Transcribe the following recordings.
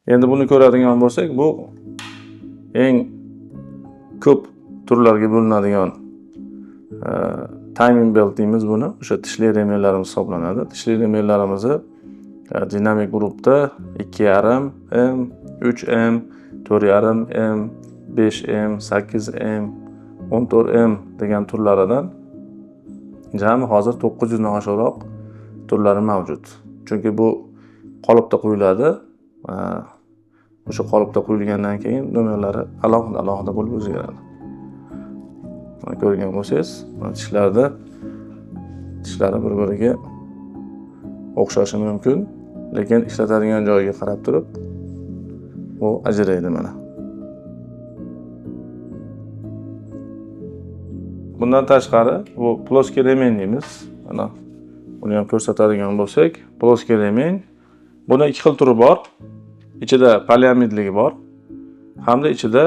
Endi buni ko'radigan bo'lsak, bu eng ko'p turlarga bo'linadigan timing belt deymiz buni. O'sha tishli remellarimiz hisoblanadi. Tishli remellarimizni dinamik grupda 2,5 m, 3 m, 4,5 m, 5 m, 8 m, 14 m degan turlaridan jami hozir 900 dan oshiqroq turlari mavjud. Chunki bu qolipda quyiladi. O'sha qolipda quyilgandan keyin nomerlari alohida bo'lib o'zgaradi. Mana ko'rgan bo'lsangiz, tishlari bir-biriga o'xshashi mumkin, lekin ishlatadigan joyiga qarab turib u ajraydi mana. Bundan tashqari bu ploskiy remen deymiz. Mana buni ham ko'rsatadigan bo'lsak, ploskiy remen. Buni ikki xil turi bor. Ichida poliamidligi bor, hamda ichida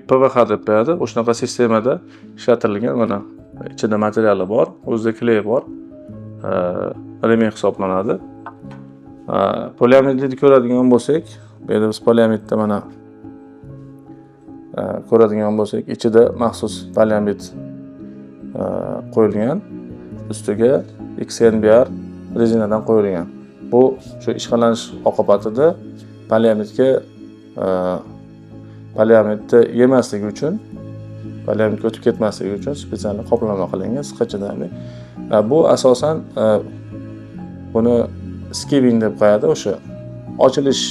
PVH deb qo'yadi. O'shunaqa sistemada ishlatilgan mana ichida materiali bor, o'zida kley bor. Remen hisoblanadi. Poliamidlikni ko'radigan bo'lsak, bu yerda biz poliamidda mana ko'radigan bo'lsak, ichida maxsus poliamid qo'yilgan, ustiga XNBR rezinadan qo'yilgan. Bu shu ishqalanish oqibatida poliamidni yemasligi uchun, poliamidga o'tib ketmasligi uchun spesial qoplama qilingan siqqa chidamli. Bu asosan buni skiving deb qo'yadi. O'sha ochilish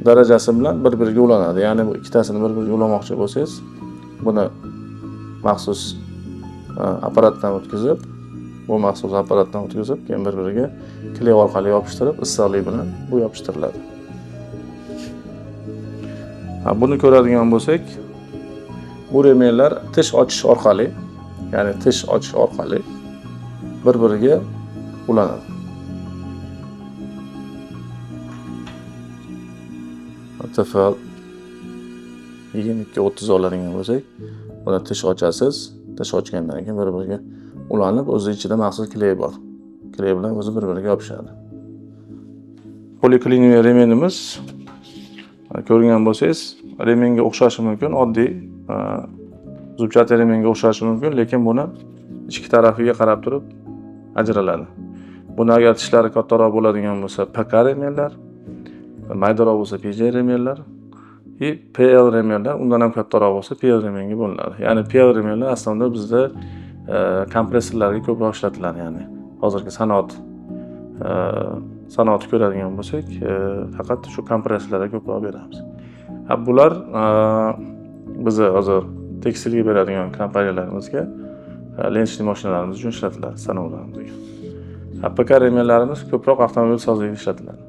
darajasi bilan bir-biriga ulanadi. Ya'ni bu ikkitasini bir-biriga ulamoqchi bo'lsangiz, buni maxsus apparatdan o'tkazib, keyin bir-biriga kley orqali yopishtirib, issiqlik bilan bu yopishtiriladi. Buni ko'radigan bo'lsak, bu remenlar tish ochish orqali bir-biriga ulanadi. TFL 22-30 oladigan bo'lsak, buni tish ochasiz. Tish ochgandan keyin bir-biriga ulanib, o'zi ichida maxsus kley bor. Kley bilan o'zi bir-biriga yopishadi. Poliklinik remenimiz ko'rgan bo'lsangiz, remenga o'xshashi mumkin, oddiy zubchati remenga o'xshashi mumkin, lekin buni ichki tarafiga qarab turib ajraladi. Buni agar tishlari kattaroq bo'ladigan bo'lsa, PK remenlar, maydaroq bo'lsa PJ remenlar, PL remenlar, undan ham kattaroq bo'lsa PL remenga bo'linadi. Ya'ni PL remenlar aslida bizda kompressorlarga ko'proq ishlatiladi, ya'ni hozirgi sanoatni ko'radigan bo'lsak, faqat shu kompressorlarga ko'proq beramiz. Bular bizni hozir tekstilga beradigan kompaniyalarimizga lensli mashinalarimiz uchun ishlatiladi, sanoatlarimizga. PK remenlarimiz ko'proq avtomobil sozligida ishlatiladi.